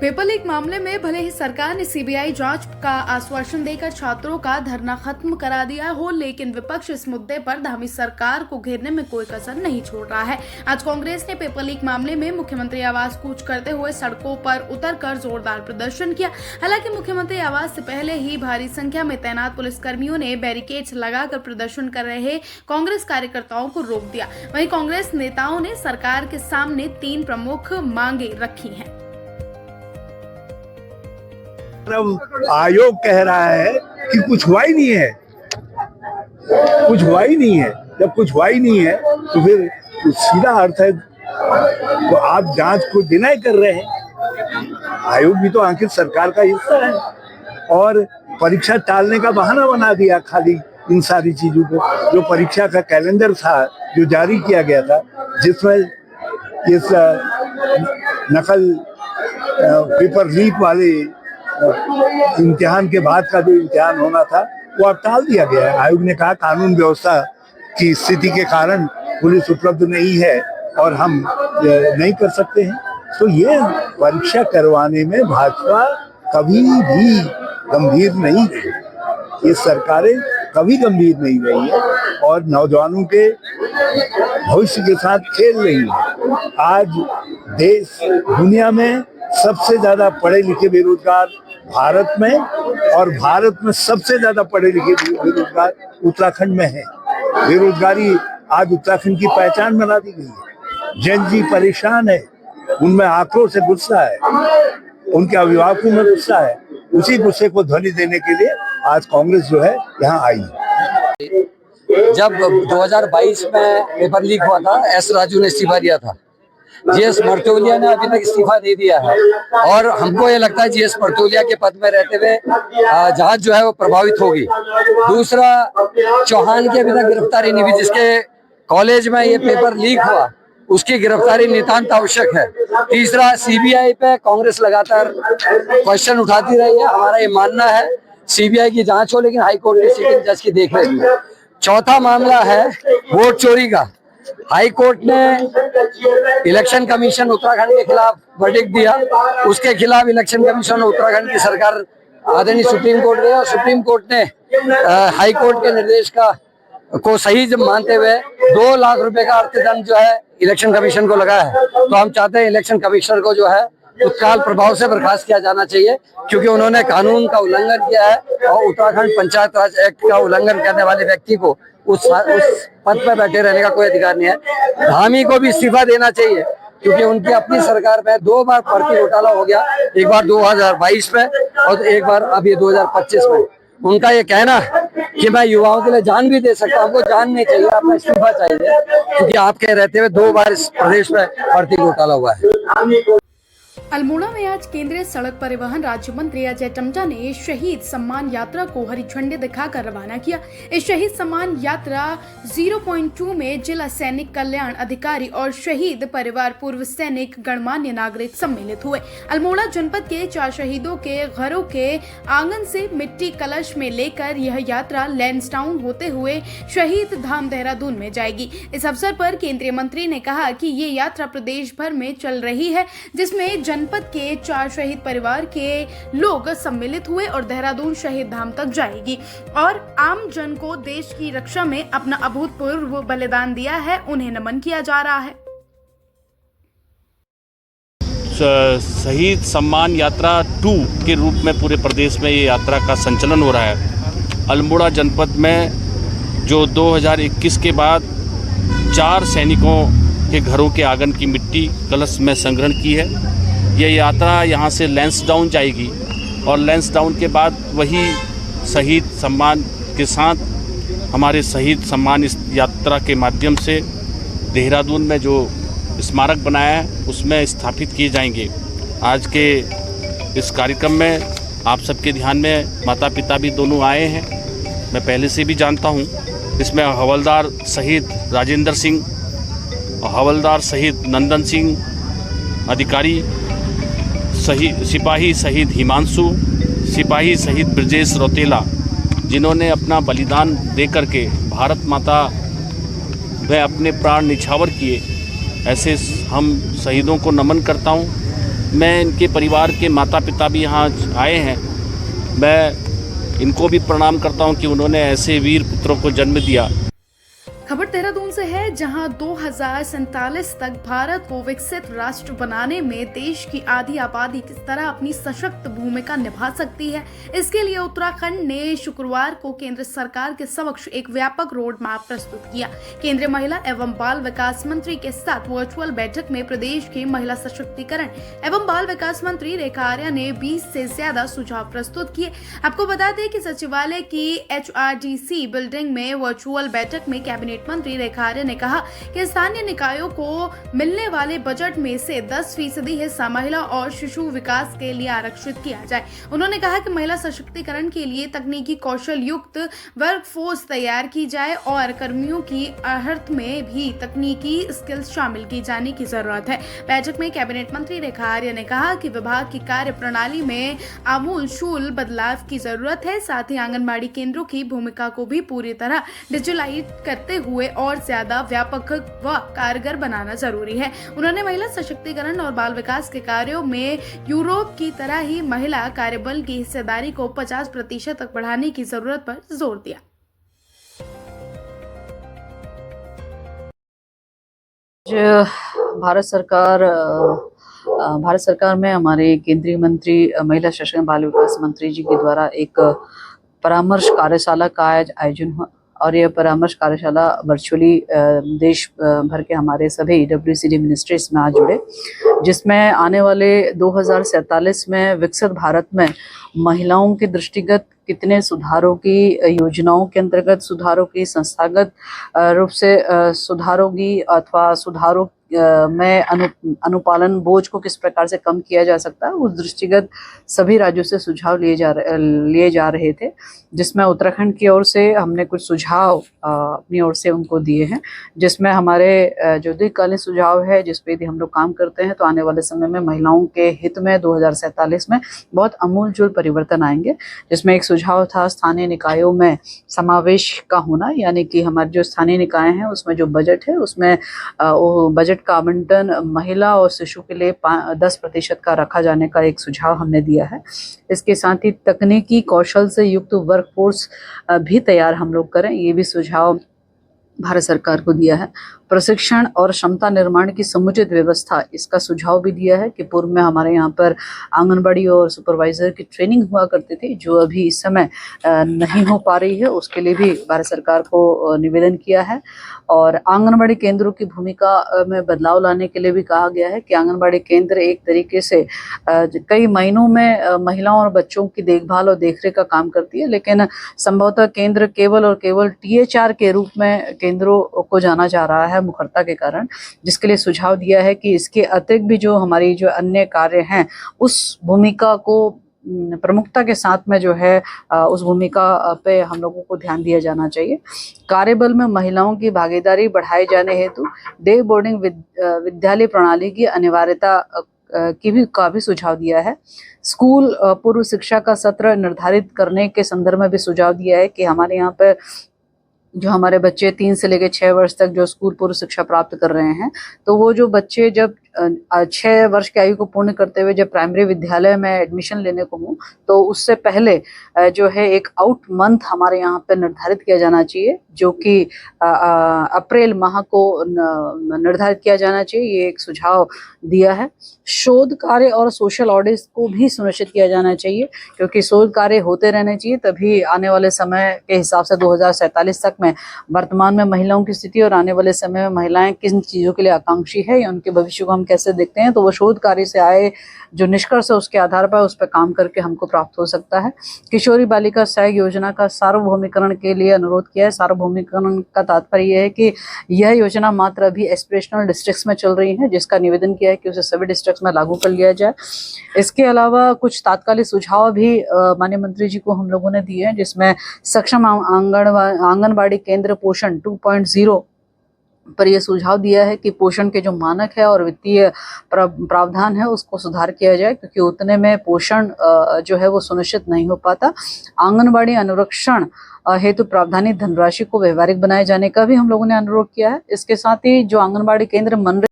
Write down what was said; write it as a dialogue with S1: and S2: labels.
S1: Paper leak मामले में भले ही सरकार ने सीबीआई जांच का आश्वासन देकर छात्रों का धरना खत्म करा दिया हो, लेकिन विपक्ष इस मुद्दे पर धामी सरकार को घेरने में कोई कसर नहीं छोड़ रहा है। आज कांग्रेस ने पेपर लीक मामले में मुख्यमंत्री आवास कूच करते हुए सड़कों पर उतरकर जोरदार प्रदर्शन किया। हालांकि मुख्यमंत्री आवास से पहले ही भारी संख्या में तैनात पुलिसकर्मियों ने बैरिकेड्स लगाकर प्रदर्शन कर रहे कांग्रेस कार्यकर्ताओं को रोक दिया। वहीं कांग्रेस नेताओं ने सरकार के सामने 3 प्रमुख मांगे रखी हैं।
S2: आयोग कह रहा है कि कुछ हुआ ही नहीं है, कुछ हुआ ही नहीं है। जब कुछ हुआ ही नहीं है तो फिर सीधा अर्थ है तो आप जांच को डिनाई कर रहे हैं। आयोग भी तो आखिर सरकार का हिस्सा है और परीक्षा टालने का बहाना बना दिया खाली इन सारी चीजों को। जो परीक्षा का कैलेंडर था जो जारी किया गया था, जिसमें इस नकल पेपर लीक वाले इम्तिहान के बाद का जो इम्तिहान होना था वो अब टाल दिया गया है। आयोग ने कहा कानून व्यवस्था की स्थिति के कारण पुलिस उपलब्ध नहीं है और हम नहीं कर सकते हैं। तो ये परीक्षा करवाने में भाजपा कभी भी गंभीर नहीं रही, ये सरकारें कभी गंभीर नहीं रही है और नौजवानों के भविष्य के साथ खेल रही है। आज देश दुनिया में सबसे ज्यादा पढ़े लिखे बेरोजगार भारत में और भारत में सबसे ज्यादा पढ़े लिखे बेरोजगार उत्तराखंड में है। बेरोजगारी आज उत्तराखंड की पहचान बना दी गई है। जन जी परेशान है, उनमें आक्रोश है, गुस्सा है, उनके अभिभावकों में गुस्सा है। उसी गुस्से को ध्वनि देने के लिए आज कांग्रेस जो है यहाँ आई है।
S3: जब 2022 में पेपर लीक हुआ था, एस राजू ने इस्तीफा दिया था। जीएस मर्तोलिया ने अभी तक इस्तीफा नहीं दिया है और हमको ये लगता है जीएस मर्तोलिया के पद में रहते हुए जांच जो है वो प्रभावित होगी। दूसरा, चौहान की अभी तक गिरफ्तारी नहीं हुई, जिसके कॉलेज में ये पेपर लीक हुआ उसकी गिरफ्तारी नितांत आवश्यक है। तीसरा, सीबीआई पे कांग्रेस लगातार क्वेश्चन उठाती रही है। हमारा ये मानना है सीबीआई की जांच हो, लेकिन हाईकोर्ट के सिटिंग जज की देख रही है। चौथा मामला है वोट चोरी का। हाई कोर्ट ने इलेक्शन कमीशन उत्तराखंड के खिलाफ वर्डिक्ट दिया, उसके खिलाफ इलेक्शन कमीशन उत्तराखंड की सरकार आदरणीय सुप्रीम कोर्ट गई और सुप्रीम कोर्ट ने हाई कोर्ट के निर्देश को सही मानते हुए 2 लाख रुपए का अर्थदंड जो है इलेक्शन कमीशन को लगा है। तो हम चाहते हैं इलेक्शन कमिश्नर को जो है तत्काल प्रभाव से बर्खास्त किया जाना चाहिए, क्योंकि उन्होंने कानून का उल्लंघन किया है और उत्तराखंड पंचायत राज एक्ट का उल्लंघन करने वाले व्यक्ति को उस पद पर बैठे रहने का कोई अधिकार नहीं है। धामी को भी इस्तीफा देना चाहिए, क्योंकि उनकी अपनी सरकार में 2 बार भर्ती घोटाला हो गया, एक बार 2022 में और एक बार अब ये 2025 में। उनका ये कहना कि मैं युवाओं के लिए जान भी दे सकता हूँ, हमको जान नहीं चाहिए, अपना इस्तीफा चाहिए, क्योंकि आपके रहते हुए 2 बार इस प्रदेश में भर्ती घोटाला हुआ है।
S1: अल्मोड़ा में आज केंद्रीय सड़क परिवहन राज्य मंत्री अजय टम्टा ने शहीद सम्मान यात्रा को हरी झंडी दिखाकर रवाना किया। इस शहीद सम्मान यात्रा 0.2 में जिला सैनिक कल्याण अधिकारी और शहीद परिवार पूर्व सैनिक गणमान्य नागरिक सम्मिलित हुए। अल्मोड़ा जनपद के 4 शहीदों के घरों के आंगन से मिट्टी कलश में लेकर यह यात्रा लैंसडाउन होते हुए शहीद धाम देहरादून में जाएगी। इस अवसर पर केंद्रीय मंत्री ने कहा कि ये यात्रा प्रदेश भर में चल रही है, जिसमें जनपद के 4 शहीद परिवार के लोग सम्मिलित हुए और देहरादून शहीद धाम तक जाएगी और आम जन को देश की रक्षा में अपना अभूतपूर्व बलिदान दिया है, उन्हें नमन किया जा रहा है।
S4: शहीद सम्मान यात्रा 2 के रूप में पूरे प्रदेश में ये यात्रा का संचालन हो रहा है। अल्मोड़ा जनपद में जो 2021 के बाद 4 सैनिकों के घरों के आंगन की मिट्टी कलश में संग्रहण की है, ये यात्रा यहाँ से लैंसडाउन जाएगी और लैंसडाउन के बाद वही शहीद सम्मान के साथ हमारे शहीद सम्मान इस यात्रा के माध्यम से देहरादून में जो स्मारक बनाया है उसमें स्थापित किए जाएंगे। आज के इस कार्यक्रम में आप सबके ध्यान में माता पिता भी दोनों आए हैं, मैं पहले से भी जानता हूँ। इसमें हवलदार शहीद राजेंद्र सिंह और हवलदार शहीद नंदन सिंह, अधिकारी सिपाही शहीद हिमांशु, सिपाही शहीद ब्रजेश रौतेला, जिन्होंने अपना बलिदान दे करके भारत माता में अपने प्राण निछावर किए, ऐसे हम शहीदों को नमन करता हूं। मैं इनके परिवार के माता पिता भी यहाँ आए हैं, मैं इनको भी प्रणाम करता हूँ कि उन्होंने ऐसे वीर पुत्रों को जन्म दिया।
S1: खबर देहरादून से है, जहां 2047 तक भारत को विकसित राष्ट्र बनाने में देश की आधी आबादी किस तरह अपनी सशक्त भूमिका निभा सकती है, इसके लिए उत्तराखंड ने शुक्रवार को केंद्र सरकार के समक्ष एक व्यापक रोड मैप प्रस्तुत किया। केंद्रीय महिला एवं बाल विकास मंत्री के साथ वर्चुअल बैठक में प्रदेश के महिला सशक्तिकरण एवं बाल विकास मंत्री रेखा आर्या ने 20 से ज्यादा सुझाव प्रस्तुत किए। आपको बता दें कि सचिवालय की HRDC बिल्डिंग में वर्चुअल बैठक में कैबिनेट मंत्री रेखा आर्या ने कहा कि स्थानीय निकायों को मिलने वाले बजट में से 10% हिस्सा महिला और शिशु विकास के लिए आरक्षित किया जाए। उन्होंने कहा कि महिला सशक्तिकरण के लिए तकनीकी कौशल युक्त वर्कफोर्स तैयार की जाए और कर्मियों की आहर्त में भी तकनीकी स्किल्स शामिल की जाने की जरूरत है। बैठक में कैबिनेट मंत्री रेखा आर्या ने कहा कि विभाग की कार्य प्रणाली में आमूलचूल बदलाव की जरूरत है। साथ ही आंगनबाड़ी केंद्रों की भूमिका को भी पूरी तरह डिजिटलाइज करते हुए और ज्यादा व्यापक व कारगर बनाना जरूरी है। उन्होंने महिला सशक्तिकरण और बाल विकास के कार्यों में यूरोप की तरह ही महिला कार्यबल की हिस्सेदारी को 50% तक बढ़ाने की जरूरत पर जोर दिया।
S5: भारत सरकार में हमारे केंद्रीय मंत्री महिला सशक्तिकरण बाल विकास मंत्री जी के द्वारा एक परामर्श कार्यशाला का आयोजन हुआ और यह परामर्श कार्यशाला वर्चुअली देश भर के हमारे सभी WCD मिनिस्ट्रीज में आज जुड़े, जिसमें आने वाले 2047 में विकसित भारत में महिलाओं के दृष्टिगत कितने सुधारों की योजनाओं के अंतर्गत सुधारों की संस्थागत रूप से सुधारों की अथवा सुधारों में अनुपालन बोझ को किस प्रकार से कम किया जा सकता है, उस दृष्टिगत सभी राज्यों से सुझाव लिए जा रहे थे, जिसमें उत्तराखंड की ओर से हमने कुछ सुझाव अपनी ओर से उनको दिए हैं, जिसमें हमारे जो दीर्घकालीन सुझाव है जिस पे यदि हम लोग काम करते हैं तो आने वाले समय में महिलाओं के हित में 2047 में बहुत अमूलचूल परिवर्तन आएंगे। जिसमें एक सुझाव था स्थानीय निकायों में समावेश का होना, यानी कि हमारे जो स्थानीय निकाय हैं उसमें जो बजट है उसमें बजट का आवंटन महिला और शिशु के लिए 10% का रखा जाने का एक सुझाव हमने दिया है। इसके साथ ही तकनीकी कौशल से युक्त वर्कफोर्स भी तैयार हम लोग करें, ये भी सुझाव भारत सरकार को दिया है। प्रशिक्षण और क्षमता निर्माण की समुचित व्यवस्था, इसका सुझाव भी दिया है कि पूर्व में हमारे यहाँ पर आंगनबाड़ी और सुपरवाइजर की ट्रेनिंग हुआ करती थी, जो अभी इस समय नहीं हो पा रही है, उसके लिए भी भारत सरकार को निवेदन किया है। और आंगनबाड़ी केंद्रों की भूमिका में बदलाव लाने के लिए भी कहा गया है कि आंगनबाड़ी केंद्र एक तरीके से कई महीनों में महिलाओं और बच्चों की देखभाल और देखरेख का काम करती है, लेकिन संभवतः केंद्र केवल और केवल THR के रूप में केंद्रों को जाना जा रहा है मुखरता के कारण, जिसके लिए सुझाव दिया है कि इसके अतिरिक्त भी जो हमारी जो अन्य कार्य हैं उस भूमिका को प्रमुखता के साथ में जो है उस भूमिका पे हम लोगों को ध्यान दिया जाना चाहिए। कार्यबल में महिलाओं की भागीदारी बढ़ाए जाने हेतु डे बोर्डिंग विद्यालय प्रणाली की अनिवार्यता का भी सुझाव दिया है। स्कूल पूर्व शिक्षा का सत्र निर्धारित करने के संदर्भ में भी सुझाव दिया है कि हमारे यहाँ पर जो हमारे बच्चे 3 से लेकर 6 वर्ष तक जो स्कूल पूर्व शिक्षा प्राप्त कर रहे हैं, तो वो जो बच्चे जब 6 वर्ष की आयु को पूर्ण करते हुए जब प्राइमरी विद्यालय में एडमिशन लेने को हो, तो उससे पहले जो है एक आउट मंथ हमारे यहाँ पे निर्धारित किया जाना चाहिए, जो कि अप्रैल माह को निर्धारित किया जाना चाहिए, ये एक सुझाव दिया है। शोध कार्य और सोशल ऑडिट को भी सुनिश्चित किया जाना चाहिए, क्योंकि शोध कार्य होते रहने चाहिए, तभी आने वाले समय के हिसाब से 2047 तक में वर्तमान में महिलाओं की स्थिति और आने वाले समय में महिलाएं किन चीज़ों के लिए आकांक्षी है या उनके भविष्य को हम कैसे देखते हैं, तो वो शोध कार्य से आए जो निष्कर्ष है उसके आधार पर उस पर काम करके हमको प्राप्त हो सकता है। किशोरी बालिका सहायक योजना का सार्वभौमिकरण के लिए अनुरोध किया है। सार्वभौमिकरण का तात्पर्य यह है कि यह योजना मात्र अभी एस्पिरेशनल डिस्ट्रिक्ट्स में चल रही है, जिसका निवेदन किया है कि उसे सभी डिस्ट्रिक्ट्स में लागू कर लिया जाए। इसके अलावा कुछ तात्कालिक सुझाव भी माननीय मंत्री जी को हम लोगों ने दिए हैं, जिसमें सक्षम आंगनबाड़ी केंद्र पोषण 2.0 पर यह सुझाव दिया है कि पोषण के जो मानक है और वित्तीय प्रावधान है उसको सुधार किया जाए, क्योंकि उतने में पोषण जो है वो सुनिश्चित नहीं हो पाता। आंगनबाड़ी अनुरक्षण हेतु प्रावधानी धनराशि को व्यवहारिक बनाए जाने का भी हम लोगों ने अनुरोध किया है। इसके साथ ही जो आंगनबाड़ी केंद्र